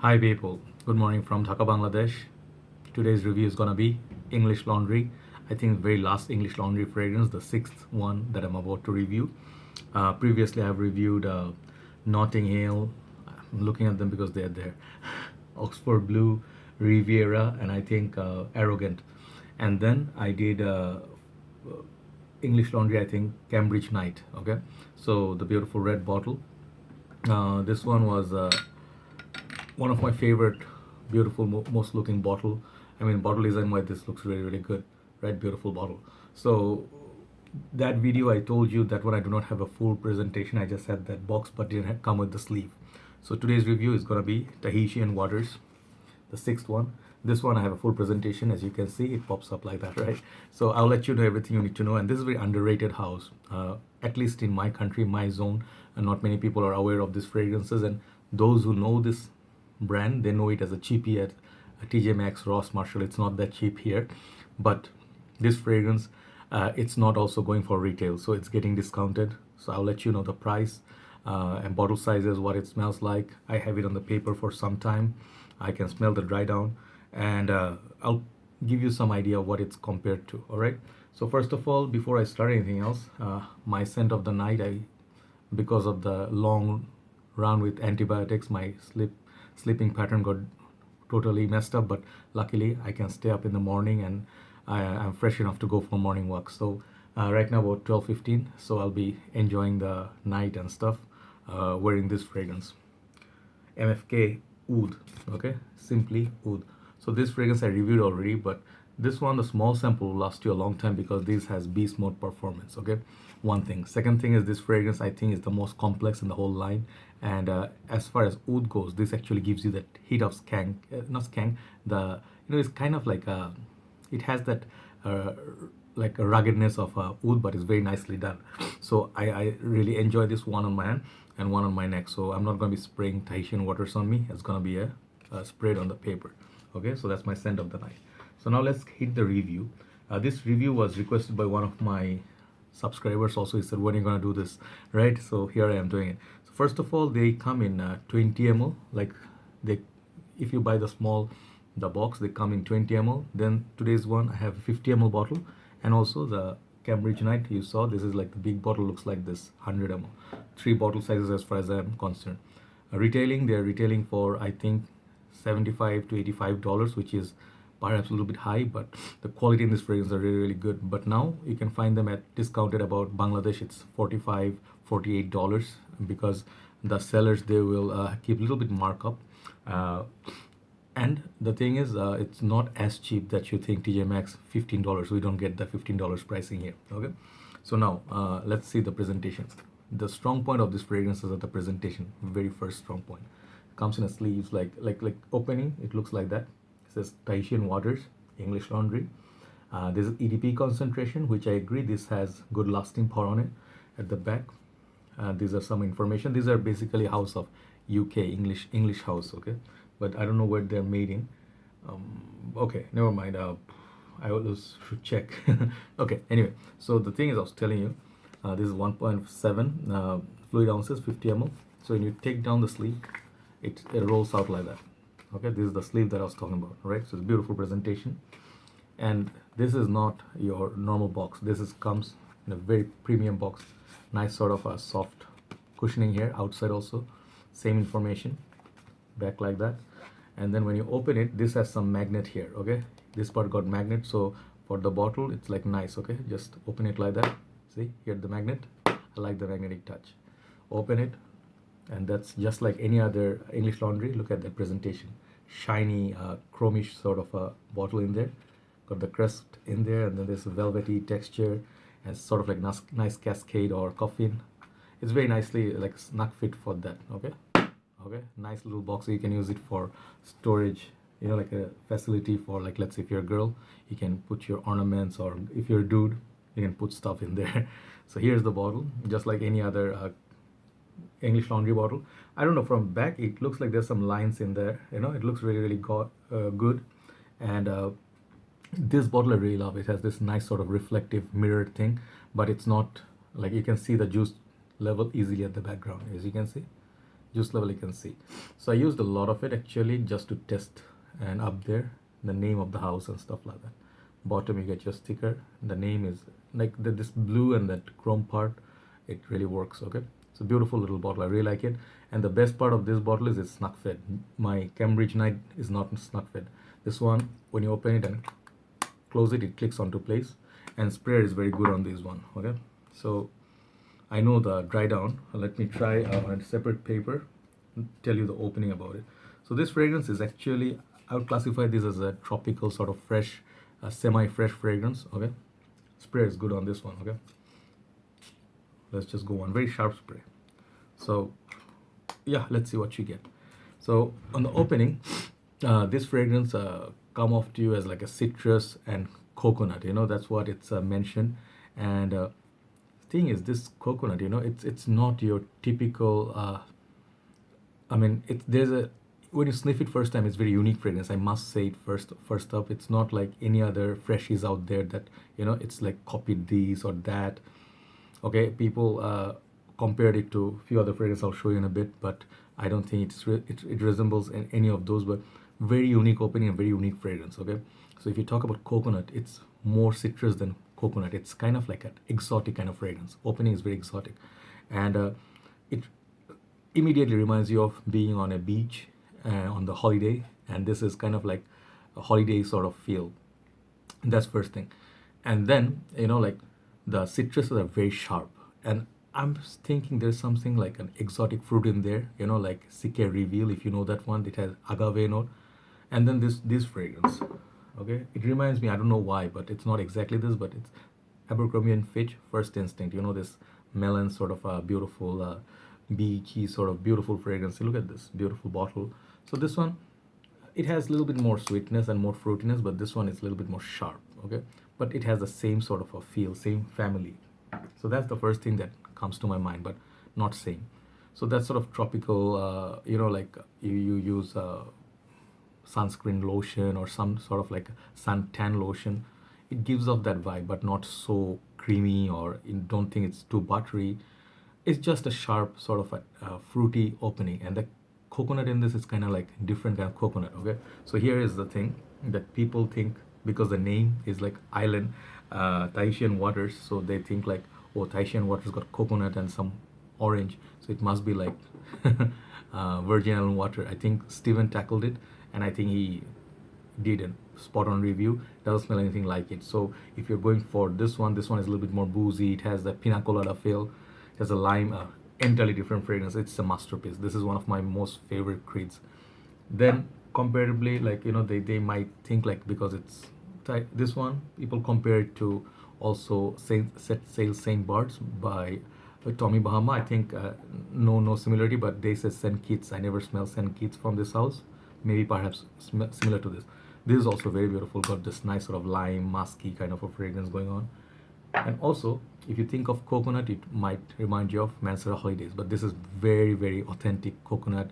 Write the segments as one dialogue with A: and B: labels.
A: Hi people, good morning from Dhaka, Bangladesh. Today's review is gonna be English Laundry. I think the very last English Laundry fragrance, the sixth one that I'm about to review. Previously, I've reviewed Notting Hill. I'm looking at them because they're there. Oxford Blue, Riviera, and I think Arrogant. And then I did English Laundry, I think Cambridge Night. Okay, so the beautiful red bottle. This one was one of my favorite beautiful most looking bottle. I mean, bottle design wise, this looks really good, right? Beautiful bottle. So that video I told you that when I do not have a full presentation, I just had that box but didn't come with the sleeve. So today's review is gonna be Tahitian Waters, the sixth one. This one I have a full presentation. As you can see, it pops up like that, right? So I'll let you know everything you need to know. And this is a very underrated house, at least in my country, my zone, and not many people are aware of these fragrances. And those who know this brand, they know it as a cheapie at TJ Maxx, Ross, Marshall. It's not that cheap here, but this fragrance, it's not also going for retail, so it's getting discounted. So I'll let you know the price and bottle sizes, what it smells like. I have it on the paper for some time. I can smell the dry down, and I'll give you some idea of what it's compared to. All right. So first of all, before I start anything else, my scent of the night, because of the long run with antibiotics, my sleeping pattern got totally messed up, but luckily I can stay up in the morning and I'm fresh enough to go for morning walk. So right now about 12:15, so I'll be enjoying the night and stuff, wearing this fragrance, MFK Oud. Okay, simply Oud. So this fragrance I reviewed already, but this one, the small sample, will last you a long time because this has beast mode performance. Okay, one thing. Second thing is this fragrance I think is the most complex in the whole line. And as far as oud goes, this actually gives you that hit of skank, not skank. It's kind of like it has that uh, like a ruggedness of oud, but it's very nicely done. So I really enjoy this one on my hand and one on my neck. So I'm not going to be spraying Tahitian waters on me. It's going to be sprayed on the paper. Okay, so that's my scent of the night. So now let's hit the review. This review was requested by one of my subscribers. Also, he said, when are you going to do this, right? So here I am doing it. So first of all, they come in 20 ml. Like they, if you buy the box, they come in 20 ml. Then today's one, I have a 50 ml bottle, and also the Cambridge Night you saw. This is like the big bottle, looks like this, 100 ml. Three bottle sizes as far as I'm concerned. Retailing, they're retailing for I think $75 to $85, which is perhaps a little bit high, but the quality in this fragrance are really good. But now you can find them at discounted about Bangladesh. It's $45, $48, because the sellers, they will keep a little bit markup. And the thing is, it's not as cheap that you think. TJ Maxx $15. We don't get the $15 pricing here. Okay, so now let's see the presentation. The strong point of this fragrance is at the presentation. Very first strong point. Comes in a sleeves, like opening. It looks like that. It says Tahitian Waters, English Laundry. This is EDP concentration, which I agree this has good lasting power on it. At the back, these are some information. These are basically house of UK English house. Okay, but I don't know where they're made in. Okay, never mind. I always should check. Okay, anyway, so the thing is, I was telling you, this is 1.7 fluid ounces, 50 ml. So when you take down the sleeve, it rolls out like that. Okay, this is the sleeve that I was talking about, right? So it's a beautiful presentation, and this is not your normal box. Comes in a very premium box. Nice sort of a soft cushioning here, outside also, same information, back like that. And then when you open it, this has some magnet here. Okay, this part got magnet, so for the bottle it's like nice. Okay, just open it like that. See here the magnet. I like the magnetic touch. Open it, and that's just like any other English Laundry. Look at the presentation, shiny chromish sort of a bottle in there, got the crest in there, and then there's a velvety texture and sort of like nice cascade or coffin. It's very nicely like snug fit for that. Okay, nice little box. So you can use it for storage, like a facility for, like, let's say if you're a girl, you can put your ornaments, or if you're a dude, you can put stuff in there. So here's the bottle, just like any other English Laundry bottle. I don't know, from back it looks like there's some lines in there. It looks really good. And this bottle I really love. It has this nice sort of reflective mirror thing, but it's not like, you can see the juice level easily at the background, as you can see. juice level you can see. So I used a lot of it actually just to test, and up there the name of the house and stuff like that. Bottom you get your sticker, the name is like this blue and that chrome part, it really works. Okay, it's a beautiful little bottle, I really like it. And the best part of this bottle is it's snug fed. My Cambridge Night is not snug fed. This one, when you open it and close it, it clicks onto place, and sprayer is very good on this one. Okay, so I know the dry down. Let me try on a separate paper, tell you the opening about it. So this fragrance is actually, I would classify this as a tropical sort of fresh, semi-fresh fragrance. Okay, spray is good on this one. Okay, let's just go on very sharp spray. So yeah, let's see what you get. So on the opening, this fragrance come off to you as like a citrus and coconut. You know, that's what it's mentioned. And thing is, this coconut, you know, it's not your typical. I mean, there's a, when you sniff it first time, it's very unique fragrance. I must say it first up. It's not like any other freshies out there that, you know, it's like copied these or that. Okay, people compared it to a few other fragrances I'll show you in a bit, but I don't think it resembles any of those. But very unique opening and very unique fragrance. Okay, so if you talk about coconut, it's more citrus than coconut. It's kind of like an exotic kind of fragrance. Opening is very exotic, and it immediately reminds you of being on a beach on the holiday, and this is kind of like a holiday sort of feel. That's first thing. And then, you know, like the citruses are very sharp, and I'm thinking there's something like an exotic fruit in there, you know, like Sike Reveal, if you know that one. It has agave note. And then this fragrance, okay, it reminds me, I don't know why, but it's not exactly this, but it's Abercrombie and Fitch First Instinct, you know, this melon sort of a beautiful beachy sort of beautiful fragrance. Look at this beautiful bottle. So this one, it has a little bit more sweetness and more fruitiness, but this one is a little bit more sharp. Okay, but it has the same sort of a feel, same family. So that's the first thing that comes to my mind, but not same. So that's sort of tropical, you know, like you use sunscreen lotion or some sort of like suntan lotion. It gives off that vibe, but not so creamy, or you don't think it's too buttery. It's just a sharp sort of a fruity opening, and the coconut in this is kind of like different kind of coconut. Okay, so here is the thing that people think, because the name is like island, Tahitian waters, so they think like, oh, Tahitian waters got coconut and some orange, so it must be like Virgin Island water. I think Steven tackled it, and I think he did a spot on review. Doesn't smell anything like it. So if you're going for this one is a little bit more boozy. It has the pina colada feel. It has a lime, entirely different fragrance. It's a masterpiece. This is one of my most favorite creeds. Then comparably, like, you know, they might think like, because it's this one, people compare it to also Set Sail Saint Bart's by Tommy Bahama. I think no similarity, but they say St. Kitts. I never smell St. Kitts from this house. Maybe perhaps similar to this. This is also very beautiful, got this nice sort of lime, musky kind of a fragrance going on. And also, if you think of coconut, it might remind you of Mansera Holidays, but this is very, very authentic coconut,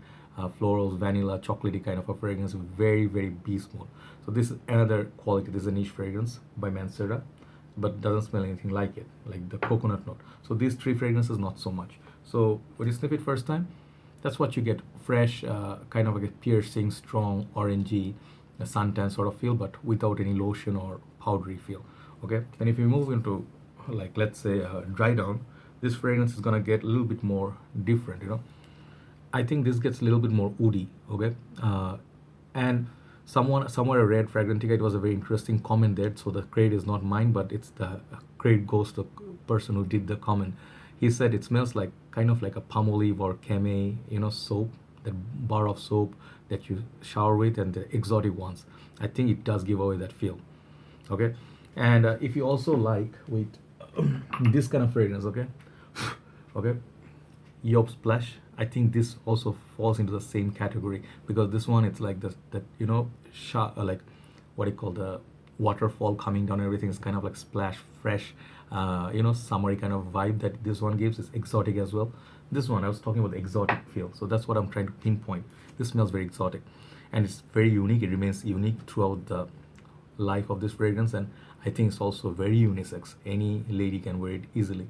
A: florals, vanilla, chocolatey kind of a fragrance, very, very beast mode. So this is another quality. This is a niche fragrance by Mansera, but doesn't smell anything like it, like the coconut note. So these three fragrances, not so much. So when you sniff it first time, that's what you get. Fresh, kind of like a piercing, strong, orangey, a suntan sort of feel, but without any lotion or powdery feel. Okay, and if you move into, like, let's say dry down, this fragrance is gonna get a little bit more different, you know. I think this gets a little bit more woody. Okay, and somewhere I read Fragrantica, it was a very interesting comment there. So the credit is not mine, but it's the credit goes to the person who did the comment. He said it smells like kind of like a Palmolive or Camay, you know, soap, that bar of soap that you shower with, and the exotic ones. I think it does give away that feel. Okay, and if you also like with this kind of fragrance, okay, okay, Yop Splash, I think this also falls into the same category, because this one, it's like this, that, you know, like what do you call, the waterfall coming down, everything is kind of like splash, fresh, you know, summery kind of vibe that this one gives. Is exotic as well. This one, I was talking about the exotic feel, so that's what I'm trying to pinpoint. This smells very exotic, and it's very unique. It remains unique throughout the life of this fragrance, and I think it's also very unisex. Any lady can wear it easily.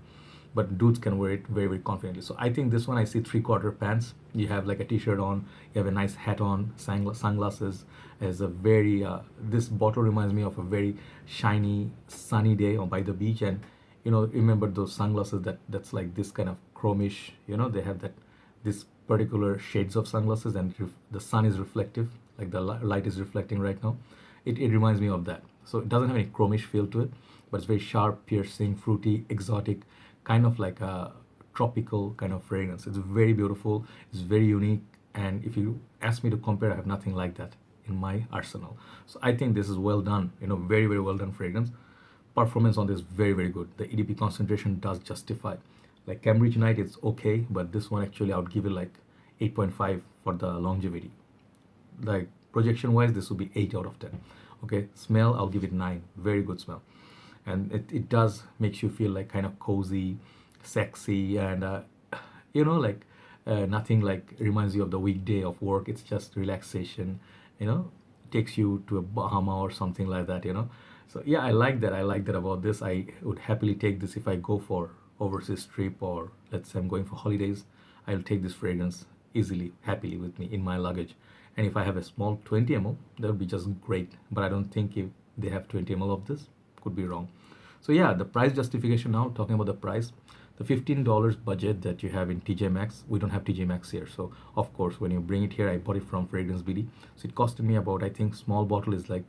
A: but dudes can wear it very, very confidently. So I think this one, I see 3/4 pants. You have like a t-shirt on, you have a nice hat on, sunglasses. As a very this bottle reminds me of a very shiny, sunny day on by the beach, and remember those sunglasses that's like this kind of chromish. They have that this particular shades of sunglasses, and the sun is reflective, like the light is reflecting right now. It reminds me of that. So it doesn't have any chromish feel to it, but it's very sharp, piercing, fruity, exotic, kind of like a tropical kind of fragrance. It's very beautiful, it's very unique, and if you ask me to compare, I have nothing like that in my arsenal. So I think this is well done, very, very well done fragrance. Performance on this very, very good. The EDP concentration does justify. Like Cambridge Night, it's okay, but this one actually I would give it like 8.5 for the longevity. Like projection wise, this would be 8 out of 10. Okay, smell, I'll give it 9. Very good smell, and it does makes you feel like kind of cozy, sexy, and like nothing like reminds you of the weekday of work. It's just relaxation, takes you to a Bahama or something like that. So yeah, I like that. I like that about this. I would happily take this if I go for overseas trip, or let's say I'm going for holidays. I'll take this fragrance easily, happily with me in my luggage. And if I have a small 20 ml, that would be just great. But I don't think if they have 20 ml of this, could be wrong. So yeah, the price justification now, talking about the price, the $15 budget that you have in TJ Maxx, we don't have TJ Maxx here. So of course, when you bring it here, I bought it from Fragrance BD. So it costed me about, I think small bottle is like,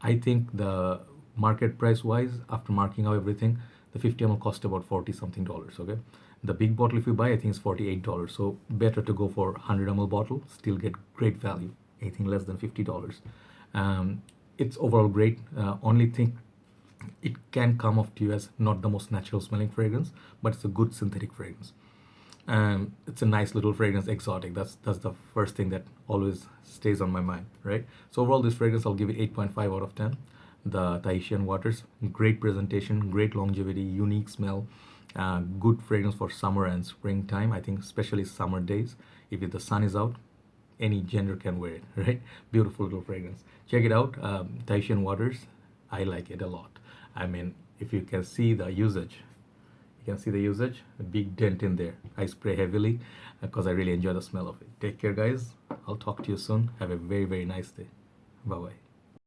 A: I think the market price wise, after marking out everything, the 50 ml cost about 40 something dollars. Okay, the big bottle if you buy, I think it's $48. So better to go for 100 ml bottle, still get great value. Anything less than $50. It's overall great. Only thing, it can come off to you as not the most natural smelling fragrance, but it's a good synthetic fragrance. It's a nice little fragrance, exotic. That's the first thing that always stays on my mind, right? So overall, this fragrance I'll give it 8.5 out of 10. The Tahitian waters, great presentation, great longevity, unique smell, good fragrance for summer and springtime. I think especially summer days, if the sun is out, any gender can wear it, right? Beautiful little fragrance. Check it out, Tahitian waters. I like it a lot. I mean, if you can see the usage, a big dent in there. I spray heavily because I really enjoy the smell of it. Take care, guys. I'll talk to you soon. Have a very, very nice day. Bye bye.